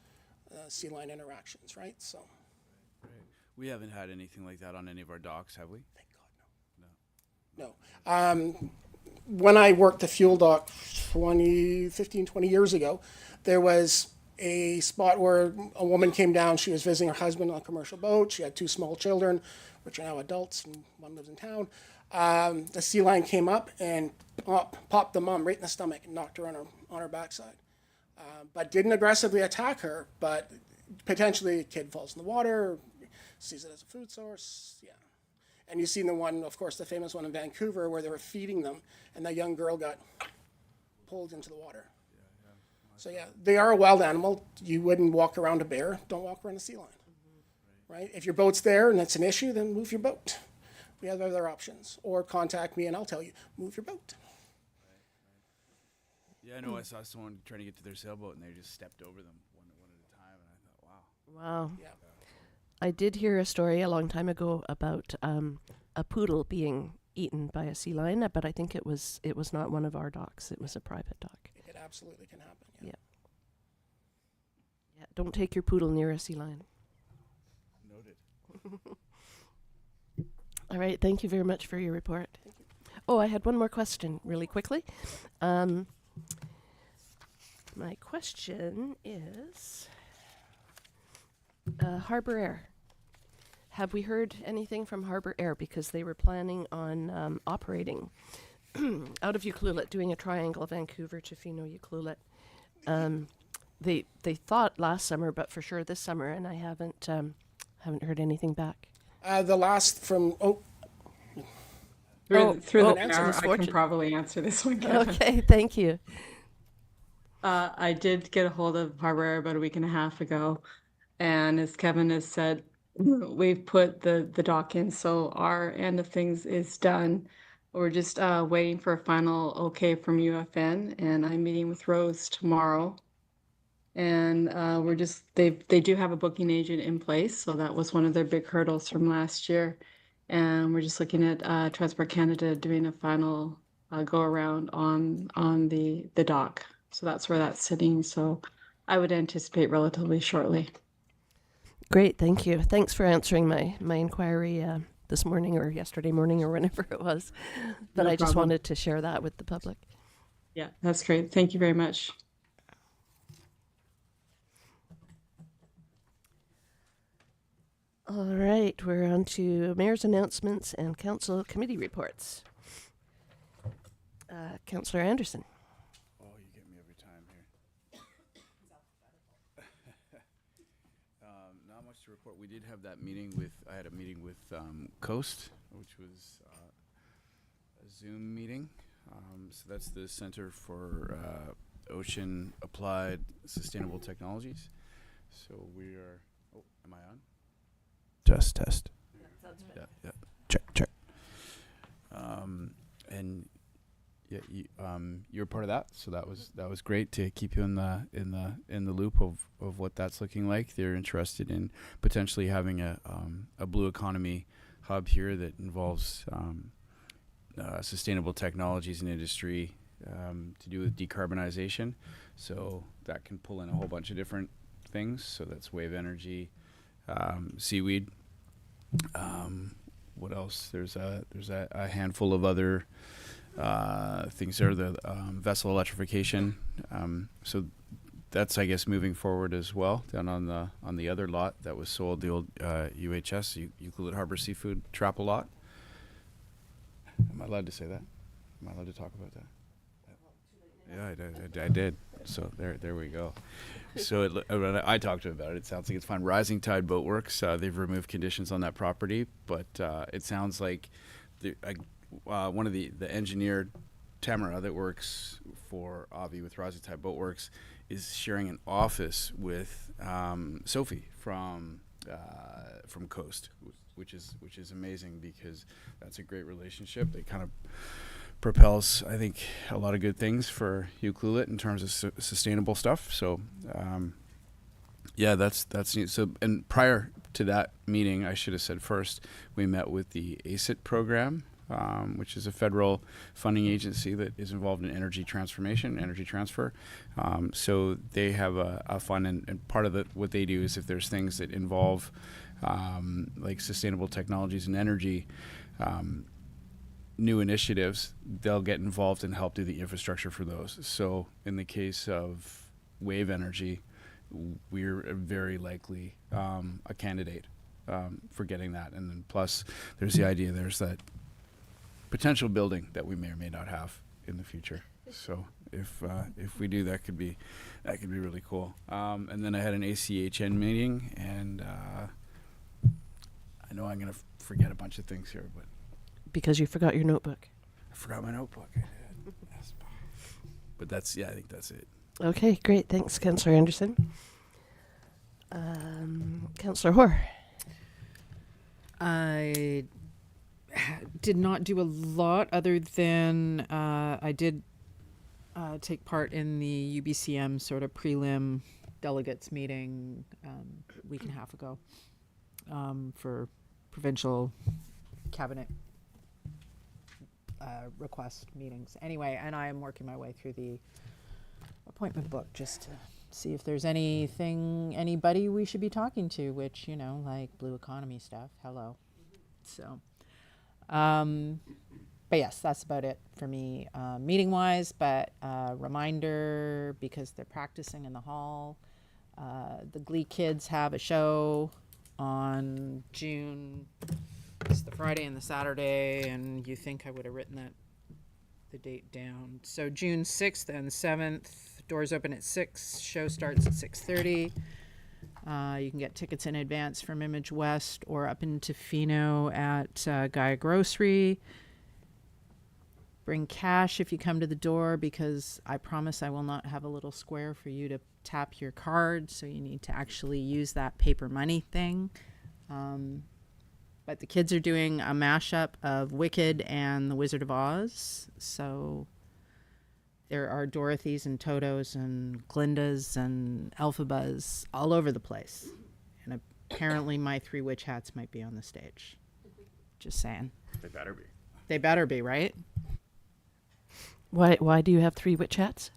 sea lion interactions, right? So. We haven't had anything like that on any of our docks, have we? Thank God, no. No. When I worked the fuel dock 20 years ago, there was a spot where a woman came down. She was visiting her husband on a commercial boat. She had 2 small children, which are now adults, and one lives in town. The sea lion came up and popped the mom right in the stomach and knocked her on her backside. But didn't aggressively attack her, but potentially a kid falls in the water, sees it as a food source, yeah. And you've seen the one, of course, the famous one in Vancouver where they were feeding them, and that young girl got pulled into the water. So yeah, they are a wild animal. You wouldn't walk around a bear. Don't walk around a sea lion, right? If your boat's there and it's an issue, then move your boat. We have other options. Or contact me and I'll tell you, move your boat. Yeah, I know. I saw someone trying to get to their sailboat, and they just stepped over them one at a time, and I thought, wow. Wow. Yeah. I did hear a story a long time ago about a poodle being eaten by a sea lion, but I think it was not one of our docks. It was a private dock. It absolutely can happen. Yeah. Yeah. Don't take your poodle near a sea lion. Noted. All right. Thank you very much for your report. Oh, I had one more question really quickly. My question is Harbour Air. Have we heard anything from Harbour Air? Because they were planning on operating out of Ucluelet, doing a triangle, Vancouver, Tofino, Ucluelet. They thought last summer, but for sure this summer, and I haven't heard anything back. The last from Through the answer chair, this I can fortune. probably answer this one, Kevin. Okay, thank you. I did get a hold of Harbour Air about a week and a half ago, and as Kevin has said, we've put the dock in, so our end of things is done. We're just waiting for a final okay from UFN, and I'm meeting with Rose tomorrow. And they do have a booking agent in place, so that was one of their big hurdles from last year. And we're just looking at Transport Canada doing a final go around on the dock. So that's where that's sitting. So I would anticipate relatively shortly. Great, thank you. Thanks for answering my inquiry this morning or yesterday morning or whenever it was. But No I just problem. wanted to share that with the public. Yeah, that's great. Thank you very much. All right, we're on to mayor's announcements and council committee reports. Councillor Anderson. Oh, you get me every time here. Not much to report. We did have that meeting I had a meeting with Coast, which was a Zoom meeting. So that's the Center for Ocean Applied Sustainable Technologies. So we are, am I on? Test. Yeah. Check. And yeah, you were part of that, so that was great to keep you in the loop of what that's looking like. They're interested in potentially having a blue economy hub here that involves sustainable technologies and industry to do with decarbonization. So that can pull in a whole bunch of different things. So that's wave energy, seaweed. What else? There's a handful of other things there. The vessel electrification. So that's, I guess, moving forward as well. Down on the other lot that was sold, the old UHS, Ucluelet Harbor Seafood Trapple lot. Am I allowed to say that? Am I allowed to talk about that? Yeah, I did. So there we go. So when I talked to him about it, it sounds like it's fine. Rising Tide Boatworks, they've removed conditions on that property, but it sounds like one of the engineer, Tamara, that works for Avi with Rising Tide Boatworks, is sharing an office with Sophie from Coast, which is amazing because that's a great relationship. They kind of propels, I think, a lot of good things for Ucluelet in terms of sustainable stuff. So, yeah, that's neat. So, and prior to that meeting, I should have said first, we met with the ACIT program, which is a federal funding agency that is involved in energy transfer. So they have a fund, and part of what they do is if there's things that involve like sustainable technologies and energy, new initiatives, they'll get involved and help do the infrastructure for those. So in the case of wave energy, we're very likely a candidate for getting that. And then plus there's the idea, there's that potential building that we may or may not have in the future. So if we do, that could be really cool. And then I had an ACHN meeting, and I know I'm going to forget a bunch of things here, but Because you forgot your notebook. I forgot my notebook. I did. Yes. But I think that's it. Okay, great. Thanks, Councillor Anderson. Councillor Hoare. I did not do a lot other than I did take part in the UBCM sort of prelim delegates meeting a week and a half ago for provincial cabinet request meetings. Anyway, and I am working my way through the appointment book just to see if there's anybody we should be talking to, which, like blue economy stuff. Hello. So, but yes, that's about it for me meeting wise, but reminder, because they're practicing in the hall, the Glee kids have a show on June. It's the Friday and the Saturday, and you think I would have written the date down. So June 6th and 7th, doors open at 6, show starts at 6:30. You can get tickets in advance from Image West or up in Tofino at Gaia Grocery. Bring cash if you come to the door, because I promise I will not have a little square for you to tap your card, so you need to actually use that paper money thing. But the kids are doing a mashup of Wicked and The Wizard of Oz. So there are Dorothys and Totos and Glindas and Elphabas all over the place. And apparently my 3 witch hats might be on the stage. Just saying. They better be. They better be, right? Why do you have 3 witch hats?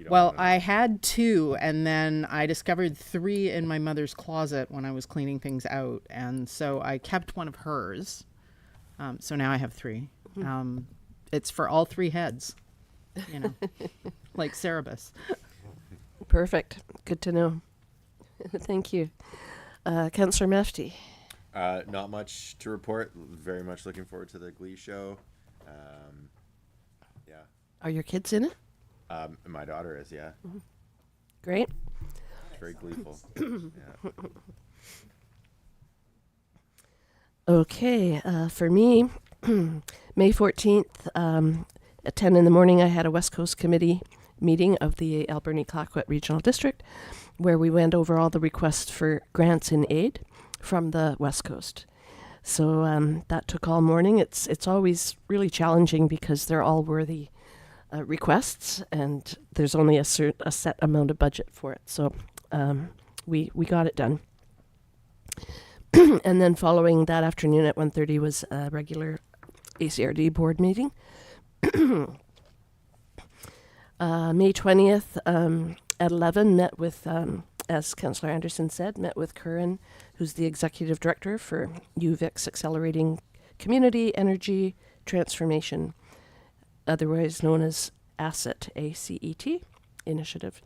Well, I had 2, and then I discovered 3 in my mother's closet when I was cleaning things out, and so I kept one of hers. So now I have 3. It's for all 3 heads, like Cerebus. Perfect. Good to know. Thank you. Councillor Mefti. Not much to report. Very much looking forward to the Glee show. Yeah. Are your kids in it? My daughter is, yeah. Mm-hmm. Great. It's very gleeful. Yeah. Okay, for me, May 14th, at 10 in the morning, I had a West Coast Committee meeting of the Alberni-Clayoquot Regional District, where we went over all the requests for grants and aid from the West Coast. So that took all morning. It's always really challenging because they're all worthy requests, and there's only a set amount of budget for it. So we got it done. And then following that afternoon at 1:30 was a regular ACRD board meeting. May 20th at 11 met with, as Councillor Anderson said, met with Curran, who's the Executive Director for UVIC's Accelerating Community Energy Transformation, otherwise known as ACET, A-C-E-T, initiative.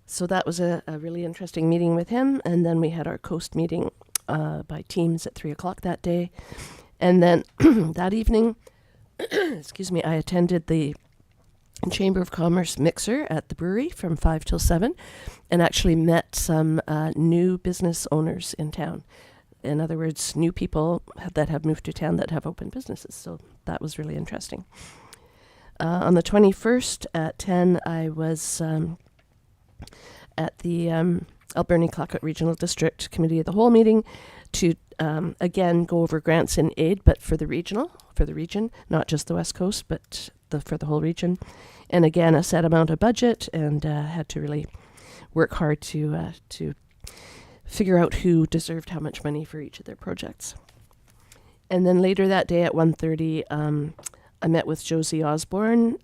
So that was a really interesting meeting with him. And then we had our Coast meeting by teams at 3 o'clock that day. And then that evening, excuse me, I attended the Chamber of Commerce mixer at the brewery from 5 till 7 and actually met some new business owners in town. In other words, new people that have moved to town that have open businesses. So that was really interesting. On the 21st at 10, I was at the Alberni Clayoquot Regional District Committee of the Whole meeting to again go over grants in aid, but for the region, not just the West Coast, but for the whole region. And again, a set amount of budget, and had to really work hard to figure out who deserved how much money for each of their projects. And then later that day at 1:30, I met with Josie Osborne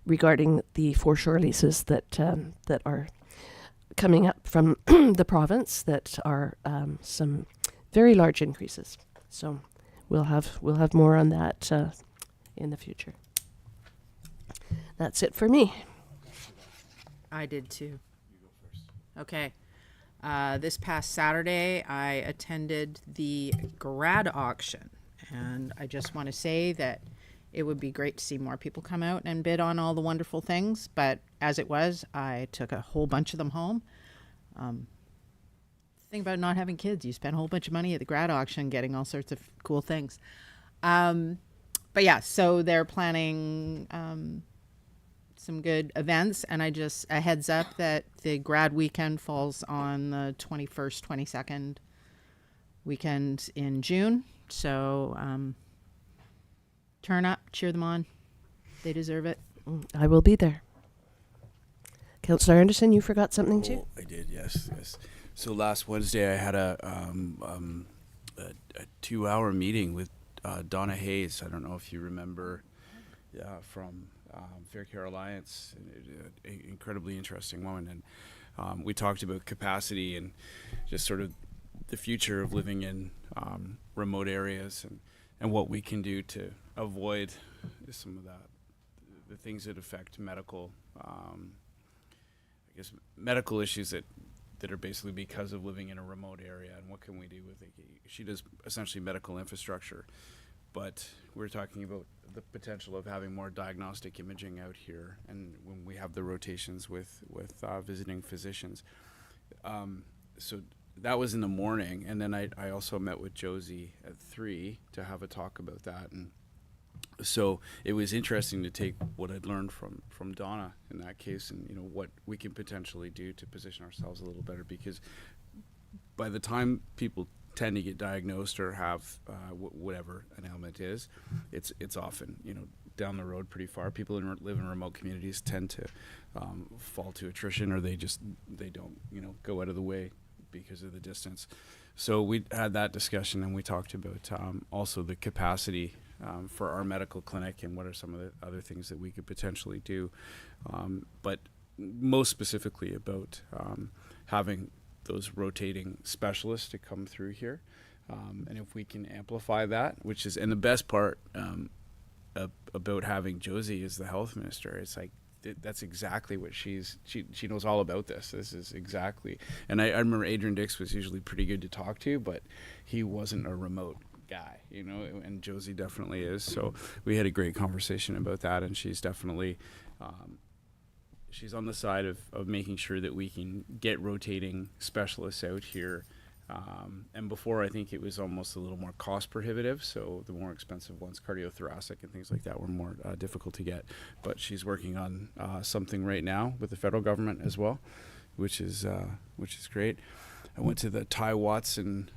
regarding the foreshore leases that are coming up from the province that are some very large increases. So we'll have more on that in the future. That's it for me. I did too. Okay. This past Saturday, I attended the grad auction, and I just want to say that it would be great to see more people come out and bid on all the wonderful things, but as it was, I took a whole bunch of them home. Thing about not having kids, you spend a whole bunch of money at the grad auction getting all sorts of cool things. But yeah, so they're planning some good events, and a heads up that the grad weekend falls on the 21st, 22nd weekend in June. So turn up, cheer them on. They deserve it. I will be there. Councillor Anderson, you forgot something too? Oh, I did, yes. So last Wednesday, I had a 2-hour meeting with Donna Hayes. I don't know if you remember from Fair Care Alliance, an incredibly interesting woman. And we talked about capacity and just sort of the future of living in remote areas and what we can do to avoid some of the things that affect medical, medical issues that are basically because of living in a remote area, and what can we do with it. She does essentially medical infrastructure, but we're talking about the potential of having more diagnostic imaging out here, and when we have the rotations with visiting physicians. So that was in the morning, and then I also met with Josie at 3 to have a talk about that. And so it was interesting to take what I'd learned from Donna in that case, and what we can potentially do to position ourselves a little better, because by the time people tend to get diagnosed or have whatever an ailment is, it's often down the road pretty far. People who live in remote communities tend to fall to attrition, or they don't go out of the way because of the distance. So we had that discussion, and we talked about also the capacity for our medical clinic and what are some of the other things that we could potentially do, but most specifically about having those rotating specialists to come through here, and if we can amplify that, and the best part about having Josie as the health minister, it's like that's exactly what she knows all about this. This is exactly, and I remember Adrian Dix was usually pretty good to talk to, but he wasn't a remote guy, and Josie definitely is. So we had a great conversation about that, and she's definitely she's on the side of making sure that we can get rotating specialists out here. And before, I think it was almost a little more cost prohibitive, so the more expensive ones, cardiothoracic and things like that, were more difficult to get. But she's working on something right now with the federal government as well, which is great. I went to the Ty Watson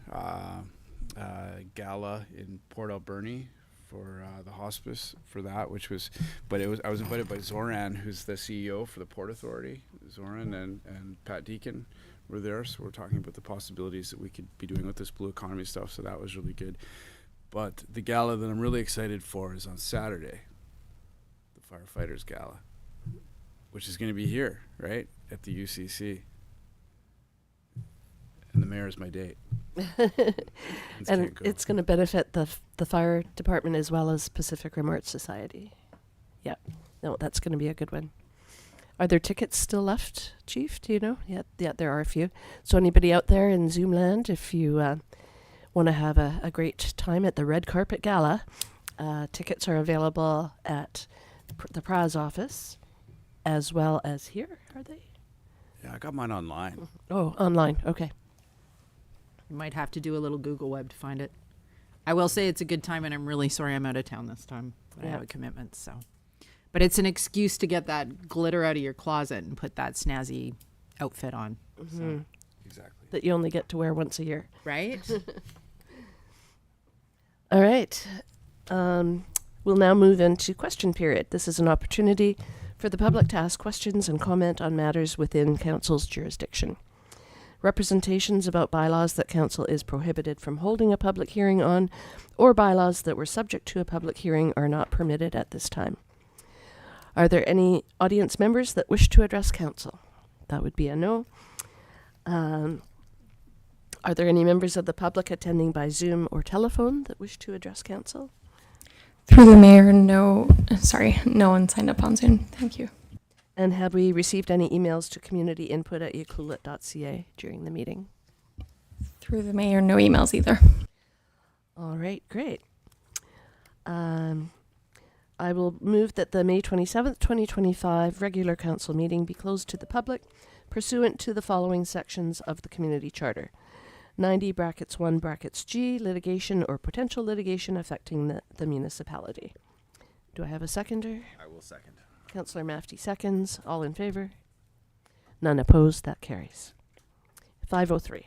gala in Port Alberni for the hospice for that, which was, but I was invited by Zoran, who's the CEO for the Port Authority. Zoran and Pat Deacon were there, so we're talking about the possibilities that we could be doing with this blue economy stuff, so that was really good. But the gala that I'm really excited for is on Saturday, the Firefighters Gala, which is going to be here, right, at the UCC. And the mayor is my date. And it's going to benefit the fire department as well as Pacific Rim Arts Society. Yeah, no, that's going to be a good one. Are there tickets still left, Chief? Do you know? Yeah, there are a few. So anybody out there in Zoomland, if you want to have a great time at the Red Carpet Gala, tickets are available at the Praz office as well as here, are they? Yeah, I got mine online. Oh, online, okay. You might have to do a little Google web to find it. I will say it's a good time, and I'm really sorry I'm out of town this time. I have a commitment, so. But it's an excuse to get that glitter out of your closet and put that snazzy outfit on. So. Exactly. That you only get to wear once a year. Right? All right. We'll now move into question period. This is an opportunity for the public to ask questions and comment on matters within Council's jurisdiction. Representations about bylaws that Council is prohibited from holding a public hearing on, or bylaws that were subject to a public hearing, are not permitted at this time. Are there any audience members that wish to address Council? That would be a no. Are there any members of the public attending by Zoom or telephone that wish to address Council? Through the mayor, no one signed up on Zoom. Thank you. And have we received any emails to communityinput@ucluelet.ca during the meeting? Through the mayor, no emails either. All right, great. I will move that the May 27th, 2025 regular council meeting be closed to the public pursuant to the following sections of the community charter. 90(1)(g), litigation or potential litigation affecting the municipality. Do I have a seconder? I will second. Councillor Mafty seconds. All in favor? None opposed. That carries. 5:03.